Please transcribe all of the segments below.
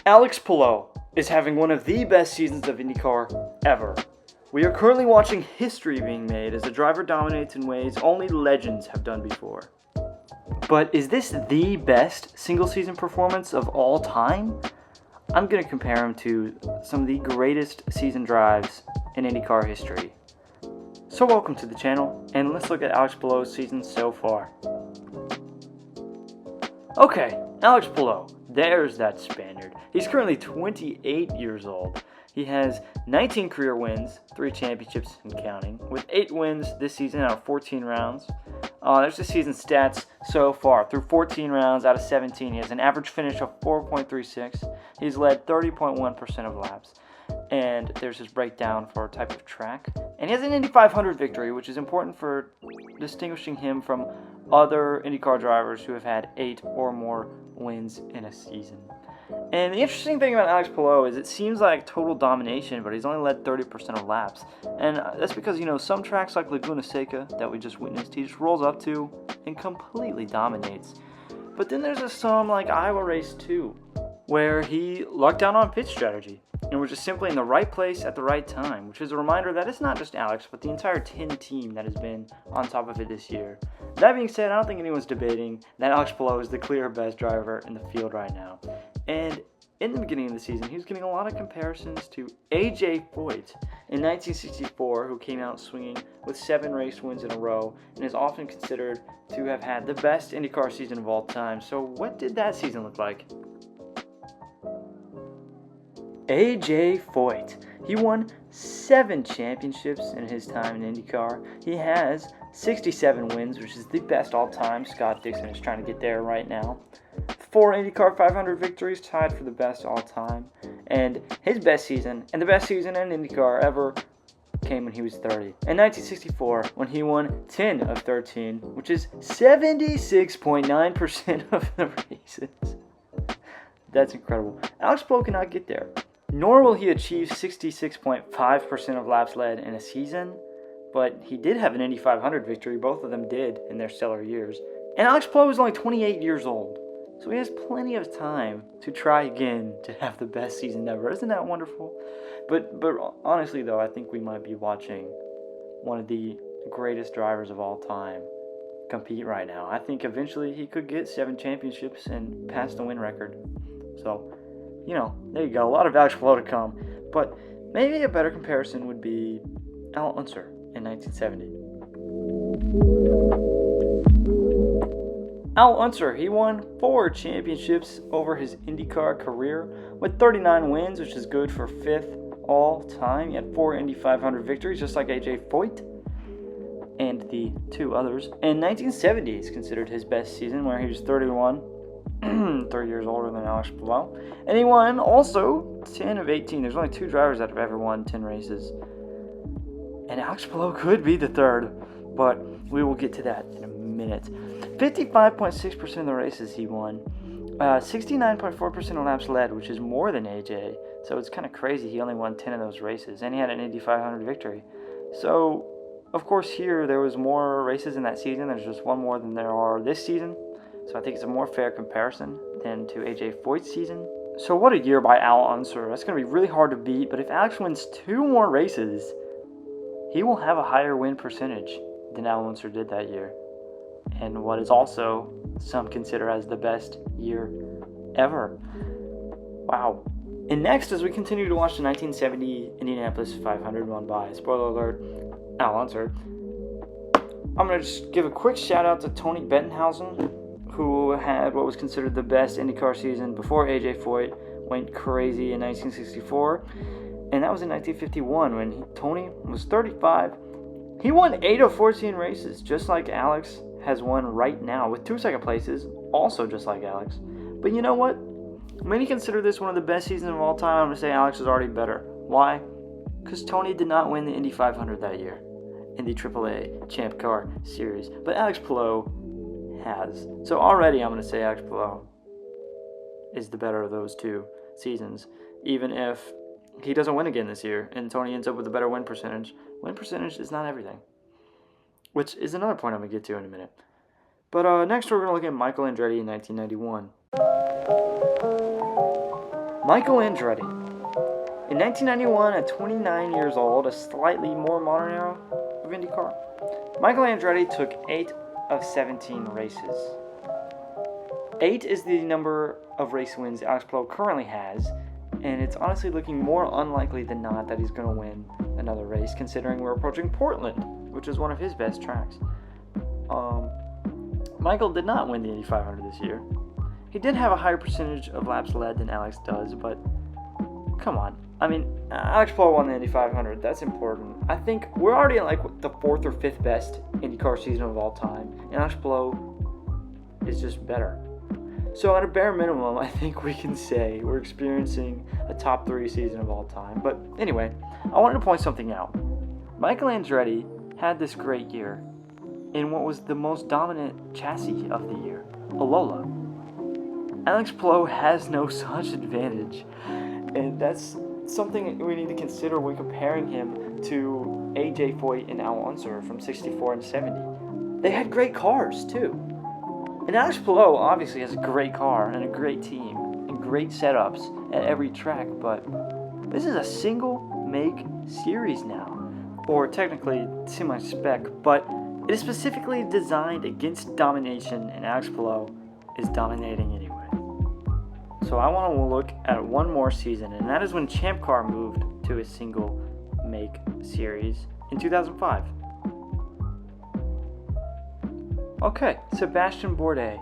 Alex Palou is having one of the best seasons of IndyCar ever. We are currently watching history being made as the driver dominates in ways only legends have done before. But is this the best single season performance of all time? I'm going to compare him to some of the greatest season drives in IndyCar history. So welcome to the channel, and let's look at Alex Palou's season so far. Okay, Alex Palou, there's that Spaniard. He's currently 28 years old. He has 19 career wins, 3 championships and counting, with 8 wins this season out of 14 rounds. There's the season stats so far. Through 14 rounds out of 17, he has an average finish of 4.36. He's led 30.1% of laps. And there's his breakdown for type of track. And he has an Indy 500 victory, which is important for distinguishing him from other IndyCar drivers who have had 8 or more wins in a season. And the interesting thing about Alex Palou is it seems like total domination, but he's only led 30% of laps. And that's because, some tracks like Laguna Seca that we just witnessed, he just rolls up to and completely dominates. But then there's some like Iowa Race 2, where he lucked out on pit strategy and was just simply in the right place at the right time, which is a reminder that it's not just Alex, but the entire 10 team that has been on top of it this year. That being said, I don't think anyone's debating that Alex Palou is the clear best driver in the field right now. And in the beginning of the season, he was getting a lot of comparisons to A.J. Foyt in 1964, who came out swinging with 7 race wins in a row and is often considered to have had the best IndyCar season of all time. So what did that season look like? A.J. Foyt. He won 7 championships in his time in IndyCar. He has 67 wins, which is the best all time. Scott Dixon is trying to get there right now. 4 IndyCar 500 victories, tied for the best all time. And his best season, and the best season in IndyCar ever, came when he was 30. In 1964, when he won 10 of 13, which is 76.9% of the races. That's incredible. Alex Palou cannot get there. Nor will he achieve 66.5% of laps led in a season, but he did have an Indy 500 victory. Both of them did in their stellar years. And Alex Palou is only 28 years old, so he has plenty of time to try again to have the best season ever. Isn't that wonderful? But honestly, though, I think we might be watching one of the greatest drivers of all time compete right now. I think eventually he could get 7 championships and pass the win record. So, there you go. A lot of Alex Palou to come. But maybe a better comparison would be Al Unser in 1970. Al Unser, he won 4 championships over his IndyCar career with 39 wins, which is good for 5th all time. He had 4 Indy 500 victories, just like A.J. Foyt and the 2 others. And 1970 is considered his best season, where he was 31. 30 years older than Alex Palou. And he won also 10 of 18. There's only 2 drivers that have ever won 10 races. And Alex Palou could be the 3rd, but we will get to that in a minute. 55.6% of the races he won. 69.4% of laps led, which is more than AJ. So it's kind of crazy he only won 10 of those races. And he had an Indy 500 victory. So, of course, here there was more races in that season. There's just 1 more than there are this season. So I think it's a more fair comparison than to A.J. Foyt's season. So what a year by Al Unser. That's going to be really hard to beat. But if Alex wins 2 more races, he will have a higher win percentage than Al Unser did that year. And what is also some consider as the best year ever. Wow. And next, as we continue to watch the 1970 Indianapolis 500 won by, spoiler alert, Al Unser, I'm going to just give a quick shout out to Tony Bettenhausen, who had what was considered the best IndyCar season before A.J. Foyt went crazy in 1964. And that was in 1951 when Tony was 35. He won 8 of 14 races, just like Alex has won right now, with 2 second places, also just like Alex. But you know what? When you consider this one of the best seasons of all time, I'm going to say Alex is already better. Why? Because Tony did not win the Indy 500 that year in the AAA Champ Car Series. But Alex Palou has. So already I'm going to say Alex Palou is the better of those 2 seasons, even if he doesn't win again this year and Tony ends up with a better win percentage. Win percentage is not everything, which is another point I'm going to get to in a minute. But next we're going to look at Michael Andretti in 1991. Michael Andretti. In 1991, at 29 years old, a slightly more modern era of IndyCar, Michael Andretti took 8 of 17 races. 8 is the number of race wins Alex Palou currently has, and it's honestly looking more unlikely than not that he's going to win another race, considering we're approaching Portland, which is one of his best tracks. Michael did not win the Indy 500 this year. He did have a higher percentage of laps led than Alex does, but come on. I mean, Alex Palou won the Indy 500. That's important. I think we're already in like the 4th or 5th best IndyCar season of all time, and Alex Palou is just better. So at a bare minimum, I think we can say we're experiencing a top 3 season of all time. But anyway, I wanted to point something out. Michael Andretti had this great year in what was the most dominant chassis of the year, a Lola. Alex Palou has no such advantage, and that's something we need to consider when comparing him to AJ Foyt and Al Unser from 64 and 70. They had great cars too. And Alex Palou obviously has a great car and a great team and great setups at every track, but this is a single make series now, or technically semi-spec, but it is specifically designed against domination, and Alex Palou is dominating anyway. So I want to look at one more season, and that is when Champ Car moved to a single make series in 2005. Okay, Sebastian Bourdais,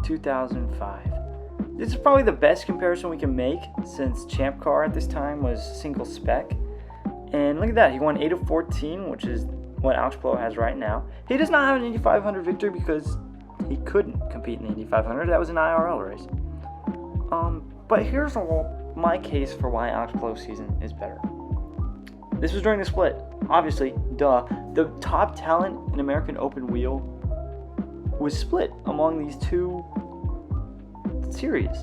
2005. This is probably the best comparison we can make since Champ Car at this time was single spec. And look at that, he won 8 of 14, which is what Alex Palou has right now. He does not have an Indy 500 victory because he couldn't compete in the Indy 500. That was an IRL race. But here's my case for why Alex Palou's season is better. This was during the split. Obviously, duh. The top talent in American Open Wheel was split among these two series.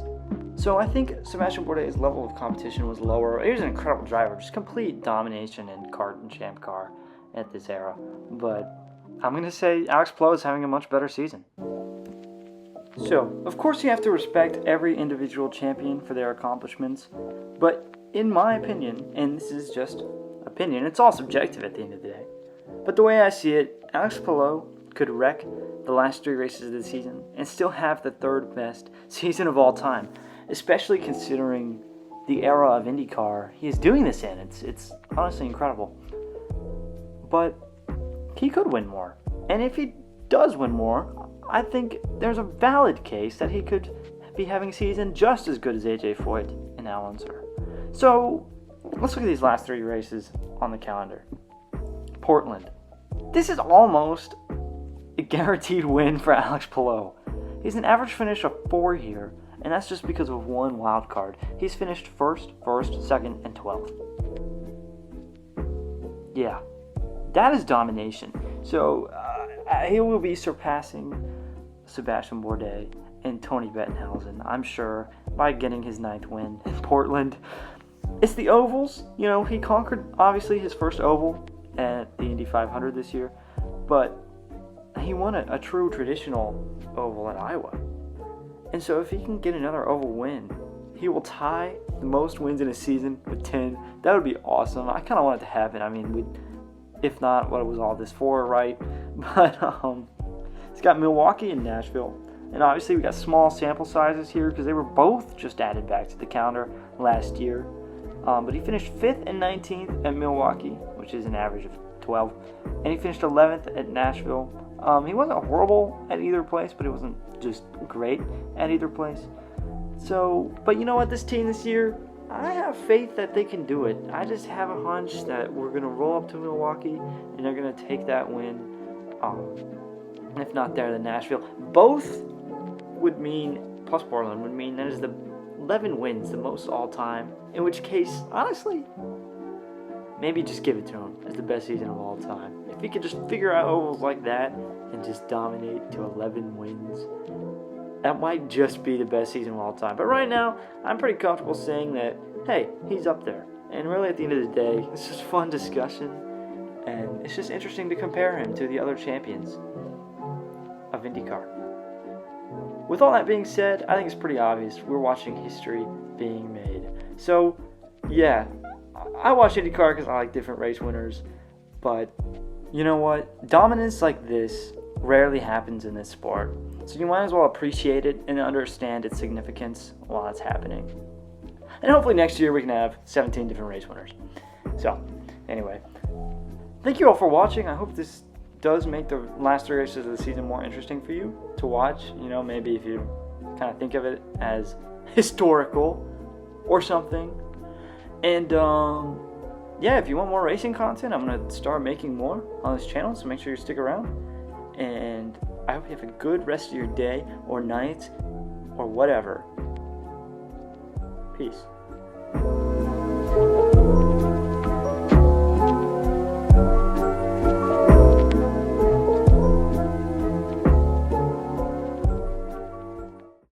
So I think Sebastian Bourdais' level of competition was lower. He was an incredible driver, just complete domination in kart and Champ Car at this era. But I'm going to say Alex Palou is having a much better season. So, of course you have to respect every individual champion for their accomplishments, but in my opinion, and this is just opinion, it's all subjective at the end of the day, but the way I see it, Alex Palou could wreck the last 3 races of the season and still have the 3rd best season of all time, especially considering the era of IndyCar he is doing this in. It's honestly incredible. But he could win more, and if he does win more, I think there's a valid case that he could be having a season just as good as AJ Foyt and Al Unser. So, let's look at these last 3 races on the calendar. Portland. This is almost a guaranteed win for Alex Palou. He's an average finish of 4 here, and that's just because of one wild card. He's finished first, 2nd, and 12th. Yeah, that is domination. So, he will be surpassing Sebastian Bourdais and Tony Bettenhausen, I'm sure, by getting his 9th win in Portland. It's the ovals. You know, he conquered, obviously, his first oval at the Indy 500 this year, but he won a true traditional oval at Iowa. And so if he can get another oval win, he will tie the most wins in a season with 10. That would be awesome. I kind of want it to happen. I mean, if not, what was all this for, right? But it's got Milwaukee and Nashville. And obviously we got small sample sizes here because they were both just added back to the calendar last year. But he finished 5th and 19th at Milwaukee, which is an average of 12. And he finished 11th at Nashville. He wasn't horrible at either place, but he wasn't just great at either place. So, but you know what, this team this year, I have faith that they can do it. I just have a hunch that we're going to roll up to Milwaukee and they're going to take that win. If not there, then Nashville. Both would mean, plus Portland, would mean that is the 11 wins, the most all-time. In which case, honestly, maybe just give it to him as the best season of all time. If he could just figure out ovals like that and just dominate to 11 wins, that might just be the best season of all time. But right now, I'm pretty comfortable saying that, hey, he's up there. And really, at the end of the day, it's just fun discussion. And it's just interesting to compare him to the other champions of IndyCar. With all that being said, I think it's pretty obvious we're watching history being made. So, yeah, I watch IndyCar because I like different race winners, but you know what? Dominance like this rarely happens in this sport. So you might as well appreciate it and understand its significance while it's happening. And hopefully next year we can have 17 different race winners. So, anyway, thank you all for watching. I hope this does make the last 3 races of the season more interesting for you to watch. You know, maybe if you kind of think of it as historical or something. And, yeah, if you want more racing content, I'm going to start making more on this channel, so make sure you stick around. And I hope you have a good rest of your day or night or whatever. Peace.